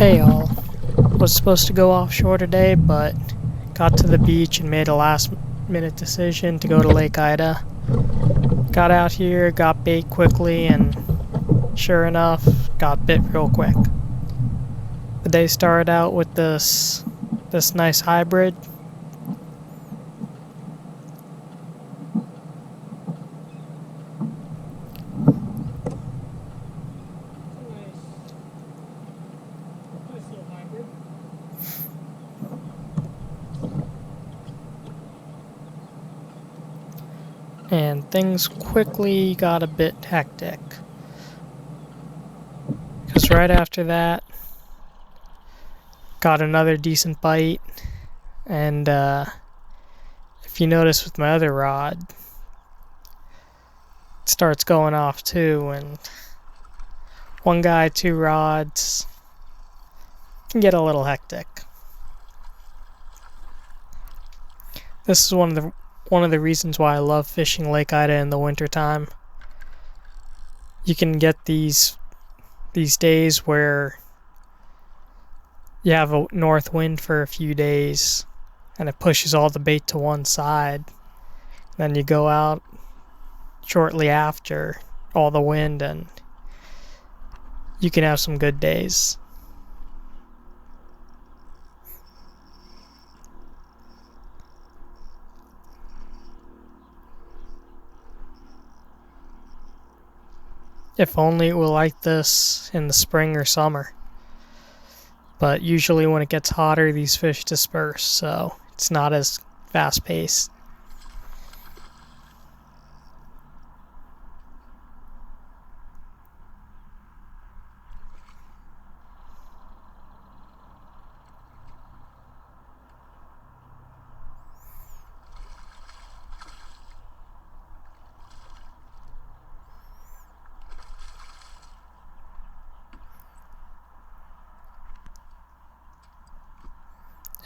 Hey all, was supposed to go offshore today, but got to the beach and made a last minute decision to go to Lake Ida. Got out here, got bait quickly, and sure enough, got bit real quick. The day started out with this nice hybrid. And things quickly got a bit hectic. Because right after that, got another decent bite, and if you notice with my other rod, it starts going off too, and one guy, two rods, can get a little hectic. This is one of the reasons why I love fishing Lake Ida in the wintertime. You can get these days where you have a north wind for a few days and it pushes all the bait to one side. Then you go out shortly after all the wind and you can have some good days. If only it were like this in the spring or summer. But usually when it gets hotter, these fish disperse, so it's not as fast paced.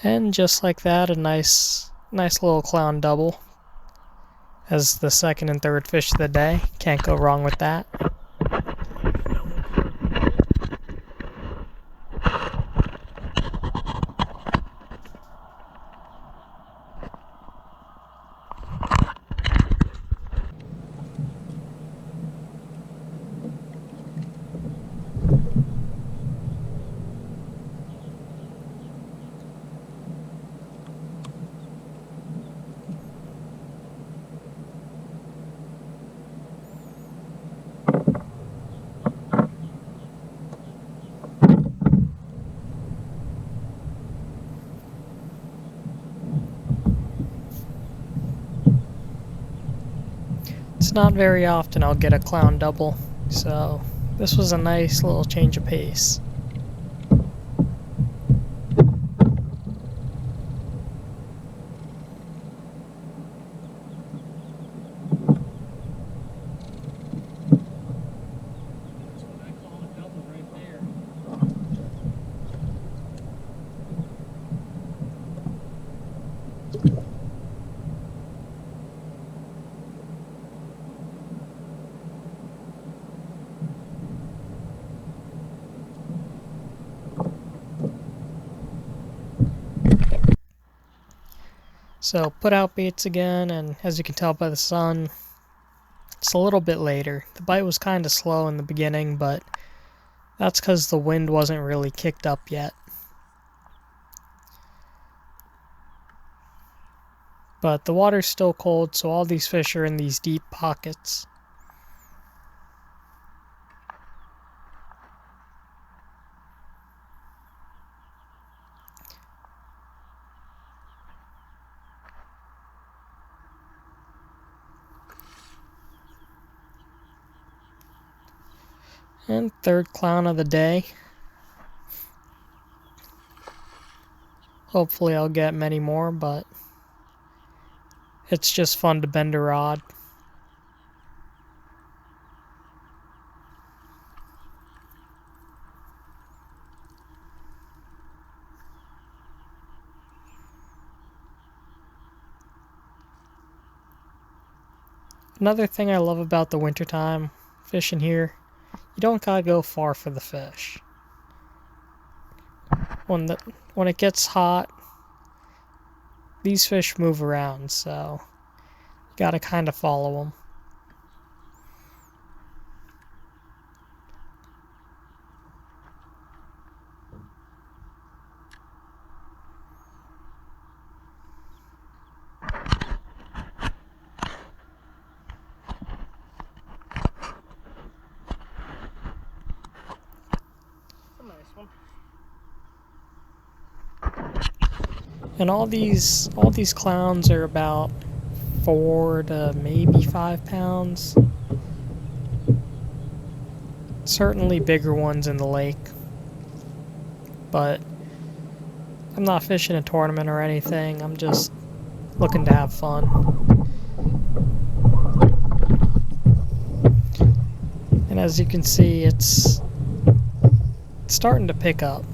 And just like that, a nice little clown double as the second and third fish of the day. Can't go wrong with that. It's not very often I'll get a clown double, so this was a nice little change of pace. So put out baits again, and as you can tell by the sun, it's a little bit later. The bite was kind of slow in the beginning, but that's because the wind wasn't really kicked up yet. But the water's still cold, so all these fish are in these deep pockets. And third clown of the day. Hopefully I'll get many more, but it's just fun to bend a rod. Another thing I love about the wintertime fishing here, you don't gotta go far for the fish. when the when it gets hot, these fish move around, so you gotta kind of follow them. And all these clowns are about 4 to maybe 5 pounds. Certainly bigger ones in the lake. But I'm not fishing a tournament or anything. I'm just looking to have fun. And as you can see, it's starting to pick up.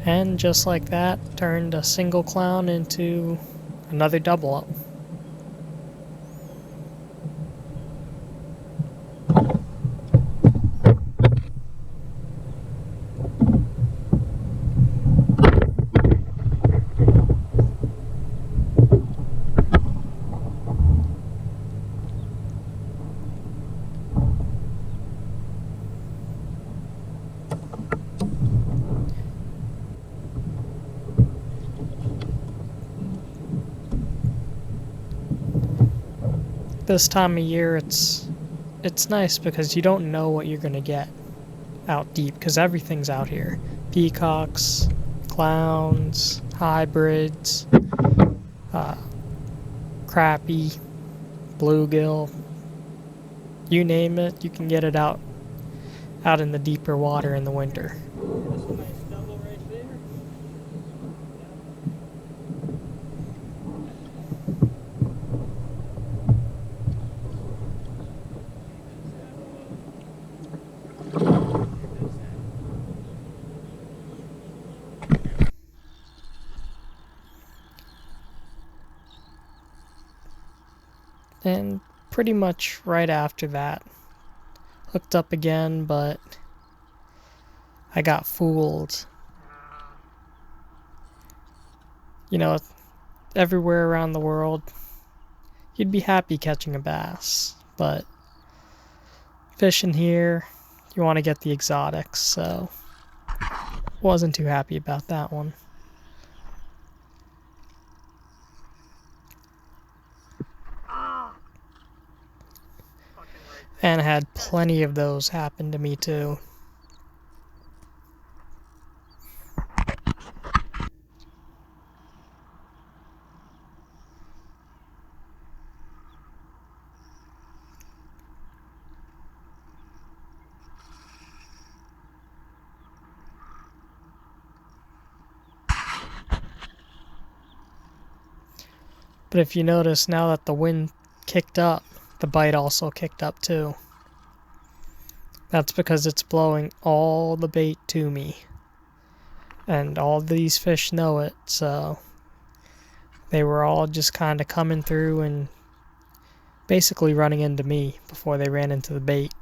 And just like that, turned a single clown into another double up. This time of year, it's nice because you don't know what you're gonna get out deep, because everything's out here. Peacocks, clowns, hybrids, crappie, bluegill, you name it, you can get it out in the deeper water in the winter. And pretty much right after that, hooked up again, but I got fooled. You know, everywhere around the world, you'd be happy catching a bass, but fishing here, you want to get the exotics, so wasn't too happy about that one. And I had plenty of those happen to me too. But if you notice, now that the wind kicked up, the bite also kicked up too. That's because it's blowing all the bait to me. And all these fish know it, so they were all just kind of coming through and basically running into me before they ran into the bait.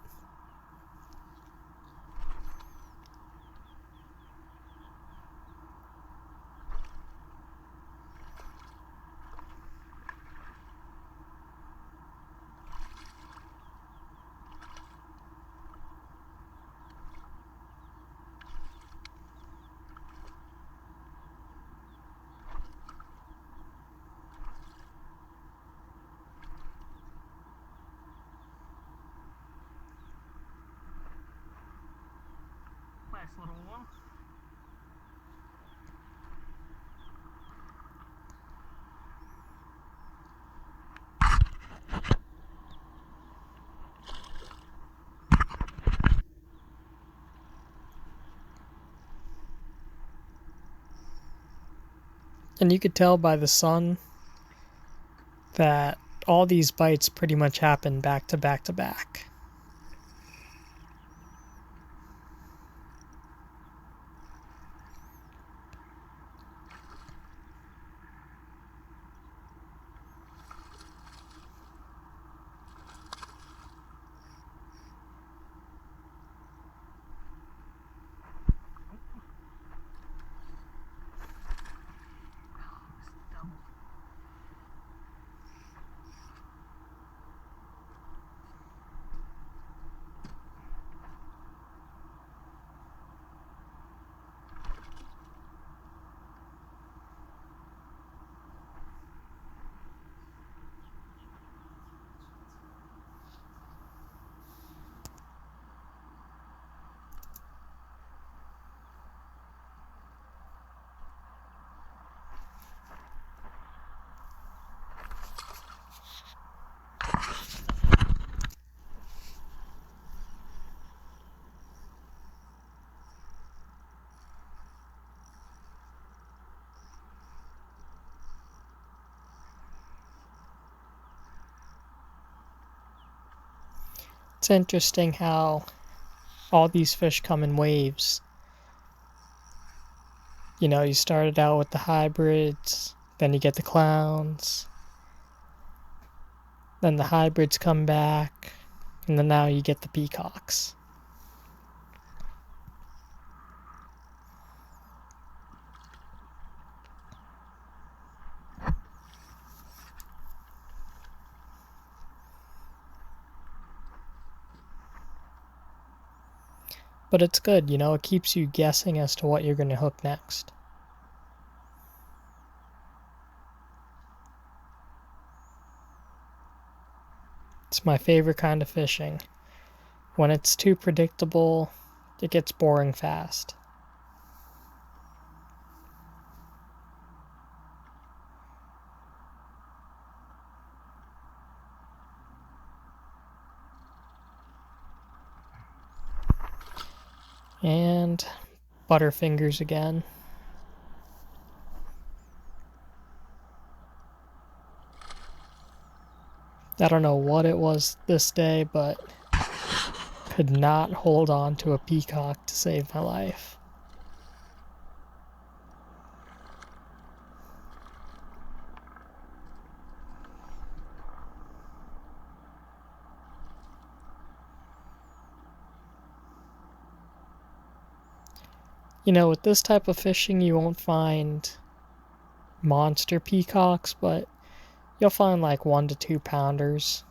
Nice little one. And you could tell by the sun that all these bites pretty much happen back to back to back. It's interesting how all these fish come in waves. You know, you started out with the hybrids, then you get the clowns, then the hybrids come back, and then now you get the peacocks. But it's good, you know, it keeps you guessing as to what you're going to hook next. It's my favorite kind of fishing. When it's too predictable, it gets boring fast. And butterfingers again. I don't know what it was this day, but could not hold on to a peacock to save my life. You know, with this type of fishing, you won't find monster peacocks, but you'll find like 1 to 2 pounders.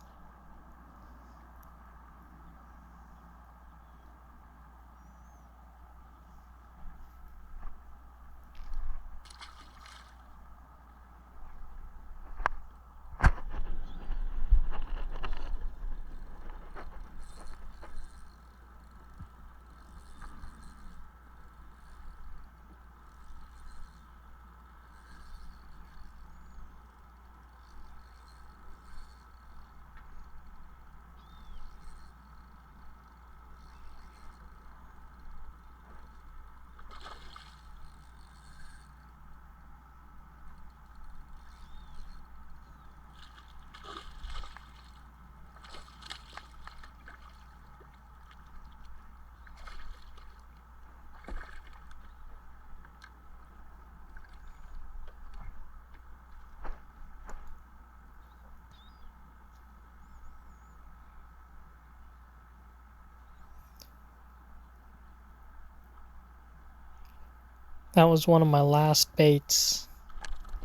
That was one of my last baits.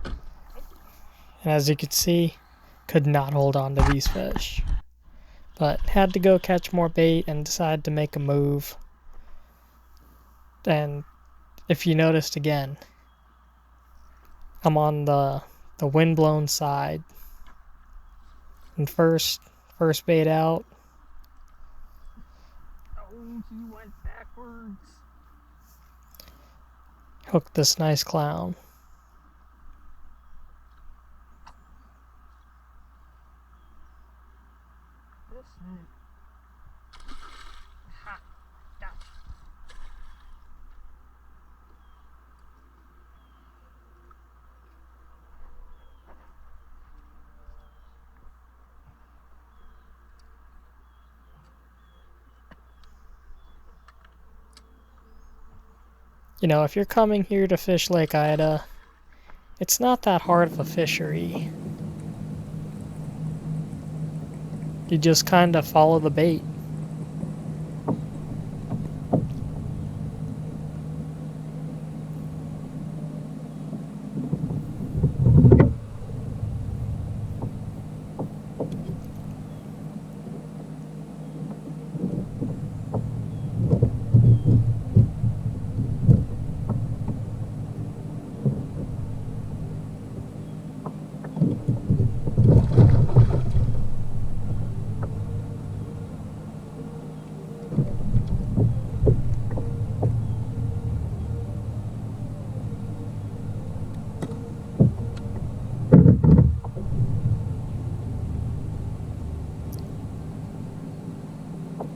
And as you can see, could not hold on to these fish. But had to go catch more bait and decided to make a move. And if you noticed again, I'm on the windblown side. And first bait out. Oh, he went backwards. Hooked this nice clown. This one. Ha! Got You know, if you're coming here to fish Lake Ida, it's not that hard of a fishery. You just kind of follow the bait.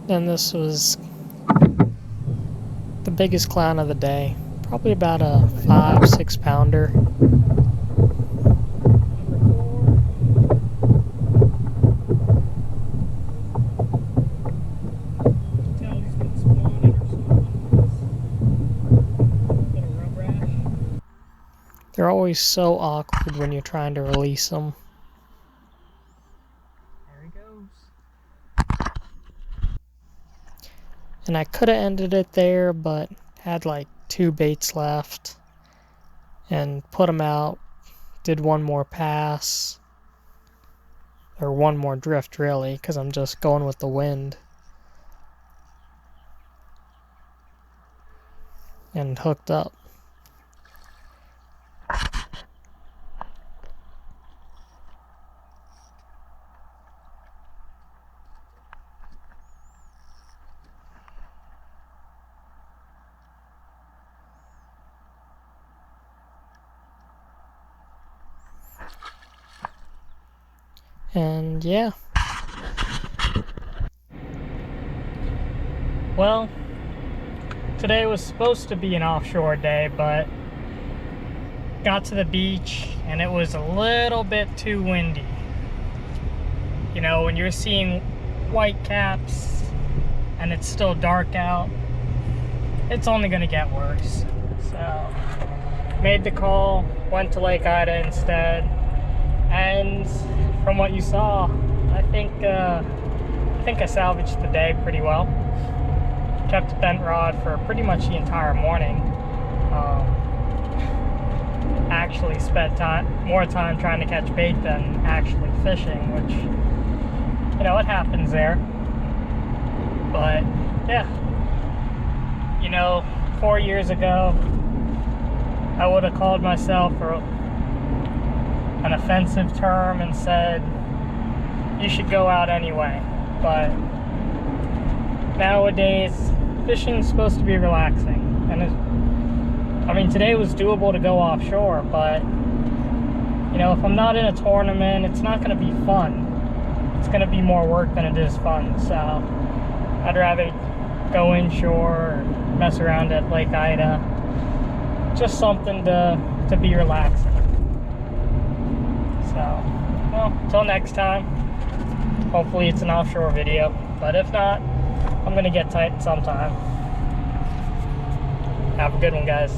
And this was the biggest clown of the day. Probably about a 5-6 pounder. They're always so awkward when you're trying to release them. There he goes. And I could have ended it there, but had like 2 baits left. And put them out. Did one more pass. Or one more drift, really, because I'm just going with the wind. And hooked up. And yeah. Well, today was supposed to be an offshore day, but got to the beach and it was a little bit too windy. You know, when you're seeing white caps and it's still dark out, it's only going to get worse. So, made the call, went to Lake Ida instead, and from what you saw, I think I salvaged the day pretty well. Kept a bent rod for pretty much the entire morning. Actually spent more time trying to catch bait than actually fishing, which, you know, it happens there. But yeah, you know, 4 years ago, I would have called myself an offensive term and said, you should go out anyway. But nowadays, fishing's supposed to be relaxing. And I mean, today was doable to go offshore, but, you know, if I'm not in a tournament, it's not going to be fun. It's going to be more work than it is fun. So I'd rather go inshore or mess around at Lake Ida. Just something to be relaxing. So, well, until next time, hopefully it's an offshore video, but if not, I'm gonna get tight sometime. Have a good one, guys.